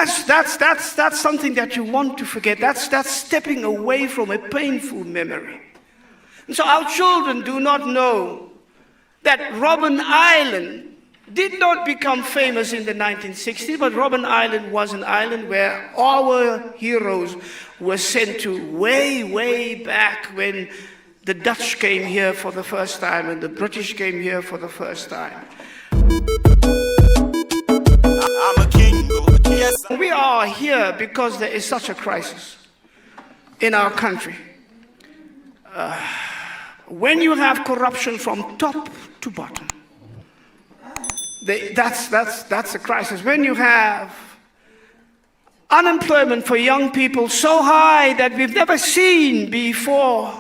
That's something that you want to forget. That's stepping away from a painful memory. And so our children do not know that Robben Island did not become famous in the 1960s, but Robben Island was an island where our heroes were sent to way, way back when the Dutch came here for the first time and the British came here for the first time. I'm a king. Yes. We are here because there is such a crisis in our country. When you have corruption from top to bottom, that's a crisis. When you have unemployment for young people so high that we've never seen before,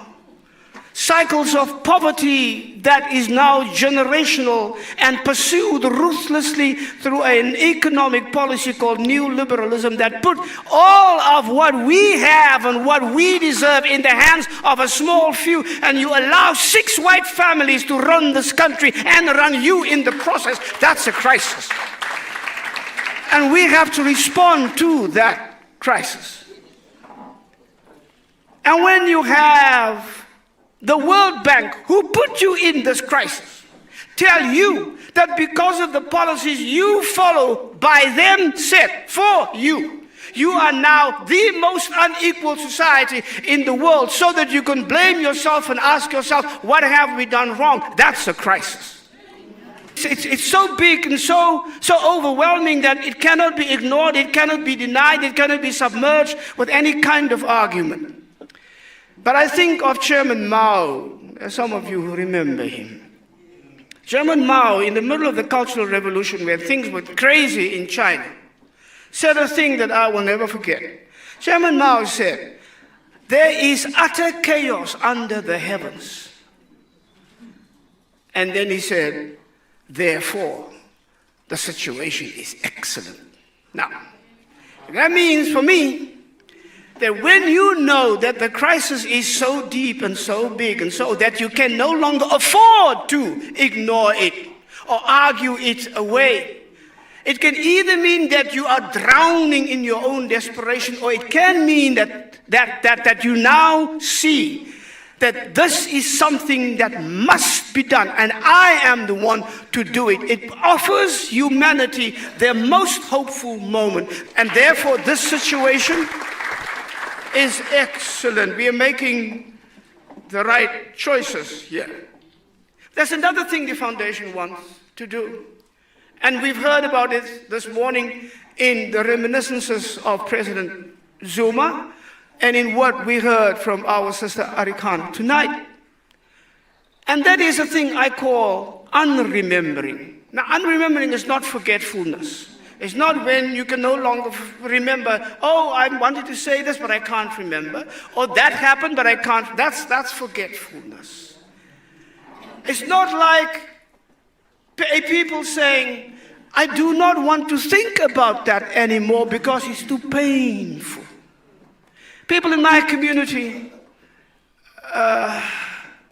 cycles of poverty that is now generational and pursued ruthlessly through an economic policy called neoliberalism that put all of what we have and what we deserve in the hands of a small few, and you allow 6 white families to run this country and run you in the process. That's a crisis. And we have to respond to that crisis. And when you have the World Bank, who put you in this crisis, tell you that because of the policies you follow by them set for you, you are now the most unequal society in the world, so that you can blame yourself and ask yourself, what have we done wrong? That's a crisis. It's so big and so overwhelming that it cannot be ignored, it cannot be denied, it cannot be submerged with any kind of argument. But I think of Chairman Mao, some of you who remember him. Chairman Mao, in the middle of the Cultural Revolution, where things were crazy in China, said a thing that I will never forget. Chairman Mao said, "There is utter chaos under the heavens." And then he said, "Therefore, the situation is excellent." Now, that means for me, that when you know that the crisis is so deep and so big and so that you can no longer afford to ignore it or argue it away, it can either mean that you are drowning in your own desperation, or it can mean that you now see that this is something that must be done, and I am the one to do it. It offers humanity their most hopeful moment, and therefore this situation is excellent. We are making the right choices here. There's another thing the foundation wants to do, and we've heard about it this morning in the reminiscences of President Zuma and in what we heard from our sister Arikana tonight. And that is a thing I call unremembering. Now, unremembering is not forgetfulness. It's not when you can no longer remember, oh, I wanted to say this, but I can't remember. Or that happened, but I can't. That's forgetfulness. It's not like people saying, I do not want to think about that anymore because it's too painful. People in my community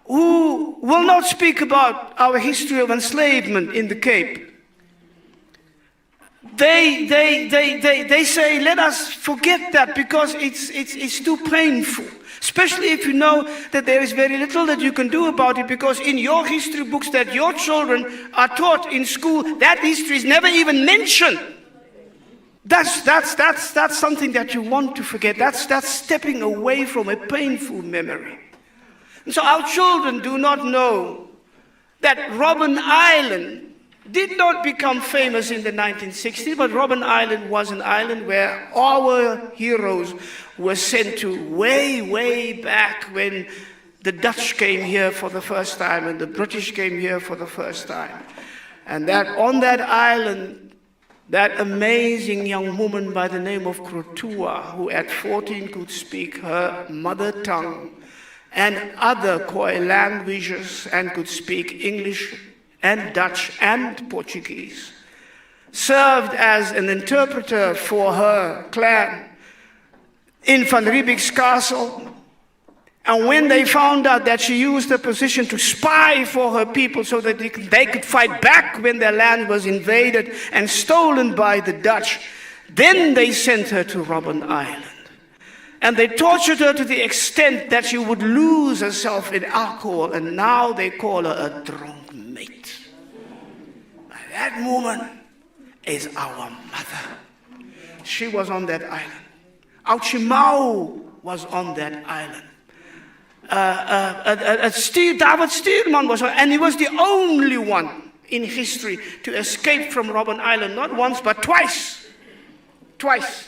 who will not speak about our history of enslavement in the Cape, they say, let us forget that because it's too painful. Especially if you know that there is very little that you can do about it, because in your history books that your children are taught in school, that history is never even mentioned. That's something that you want to forget. That's stepping away from a painful memory. And so our children do not know that Robben Island did not become famous in the 1960s, but Robben Island was an island where our heroes were sent to way, way back when the Dutch came here for the first time and the British came here for the first time. And that on that island, that amazing young woman by the name of Krotua, who at 14 could speak her mother tongue and other Khoi languages and could speak English and Dutch and Portuguese, served as an interpreter for her clan in Van Riebeeck's castle. And when they found out that she used her position to spy for her people so that they could fight back when their land was invaded and stolen by the Dutch, Then they sent her to Robben Island. And they tortured her to the extent that she would lose herself in alcohol, and now they call her a drunk mate. That woman is our mother. She was on that island. Auchimau was on that island. David Steelman was on, and he was the only one in history to escape from Robben Island, not once, but twice. Twice.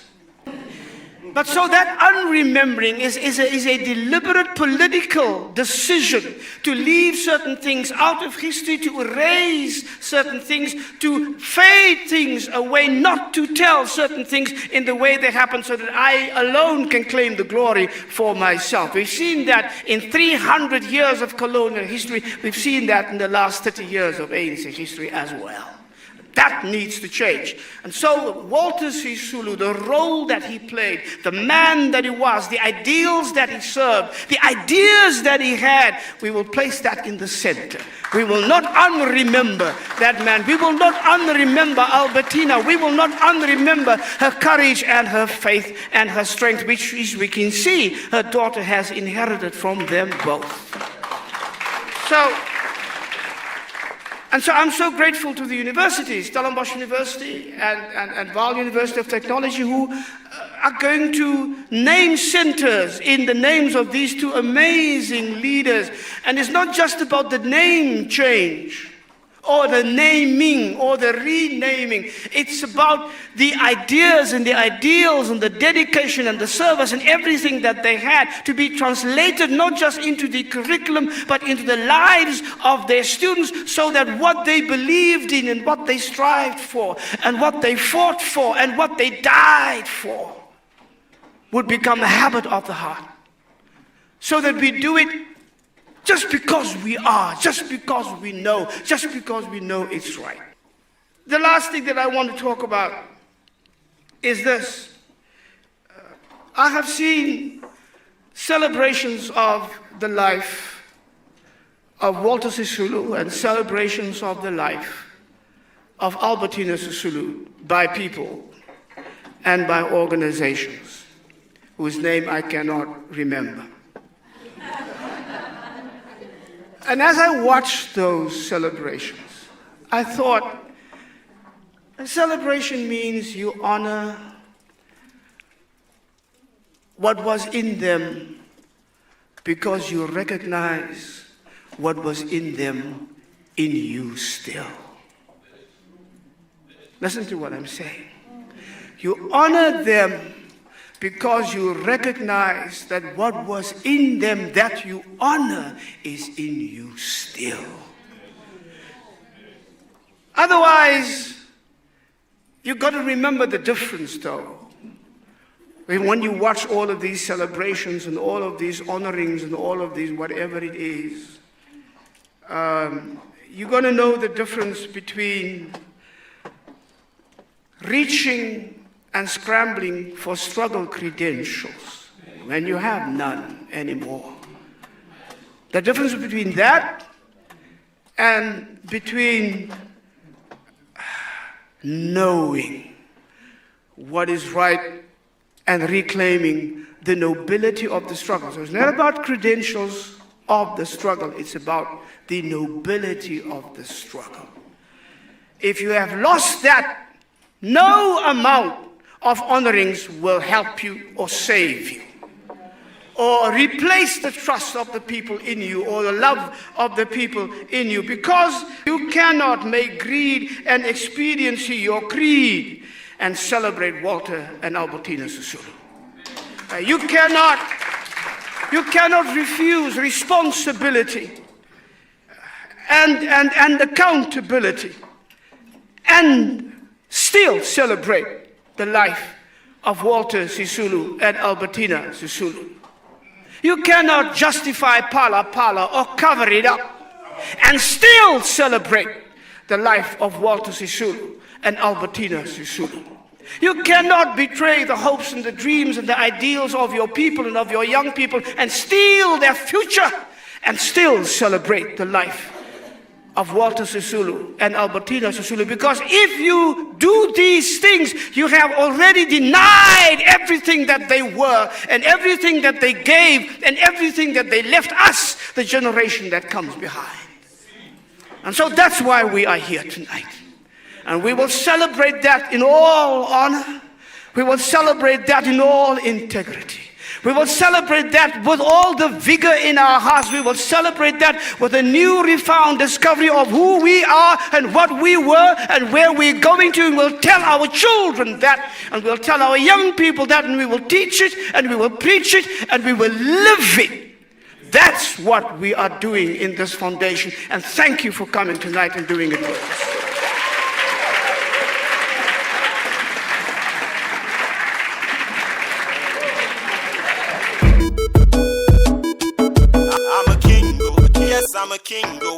But so that unremembering is a deliberate political decision to leave certain things out of history, to erase certain things, to fade things away, not to tell certain things in the way they happen so that I alone can claim the glory for myself. We've seen that in 300 years of colonial history. We've seen that in the last 30 years of ANC history as well. That needs to change. And so Walter Sisulu, the role that he played, the man that he was, the ideals that he served, the ideas that he had, we will place that in the center. We will not unremember that man. We will not unremember Albertina. We will not unremember her courage and her faith and her strength, which we can see her daughter has inherited from them both. And so I'm so grateful to the universities, Stellenbosch University and Vaal University of Technology, who are going to name centers in the names of these two amazing leaders. And it's not just about the name change, or the naming, or the renaming. It's about the ideas and the ideals and the dedication and the service and everything that they had to be translated not just into the curriculum, but into the lives of their students, so that what they believed in and what they strived for and what they fought for and what they died for would become a habit of the heart. So that we do it just because we are, just because we know it's right. The last thing that I want to talk about is this. I have seen celebrations of the life of Walter Sisulu and celebrations of the life of Albertina Sisulu by people and by organizations whose name I cannot remember. And as I watched those celebrations, I thought, a celebration means you honor what was in them because you recognize what was in them in you still. Listen to what I'm saying. You honor them because you recognize that what was in them that you honor is in you still. Otherwise, you've got to remember the difference, though. When you watch all of these celebrations and all of these honorings and all of these whatever it is, you're going to know the difference between reaching and scrambling for struggle credentials when you have none anymore. The difference between that and between knowing what is right and reclaiming the nobility of the struggle. So it's not about credentials of the struggle, it's about the nobility of the struggle. If you have lost that, no amount of honorings will help you or save you, or replace the trust of the people in you, or the love of the people in you, because you cannot make greed and expediency your creed and celebrate Walter and Albertina Sisulu. You cannot refuse responsibility and accountability and still celebrate the life of Walter Sisulu and Albertina Sisulu. You cannot justify Pala or cover it up and still celebrate the life of Walter Sisulu and Albertina Sisulu. You cannot betray the hopes and the dreams and the ideals of your people and of your young people and steal their future and still celebrate the life of Walter Sisulu and Albertina Sisulu, because if you do these things, you have already denied everything that they were and everything that they gave and everything that they left us, the generation that comes behind. And so that's why we are here tonight. And we will celebrate that in all honor. We will celebrate that in all integrity. We will celebrate that with all the vigor in our hearts. We will celebrate that with a new refound discovery of who we are and what we were and where we're going to. And we'll tell our children that, and we'll tell our young people that, and we will teach it, and we will preach it, and we will live it. That's what we are doing in this foundation. And thank you for coming tonight and doing it with us. I'm a king, go.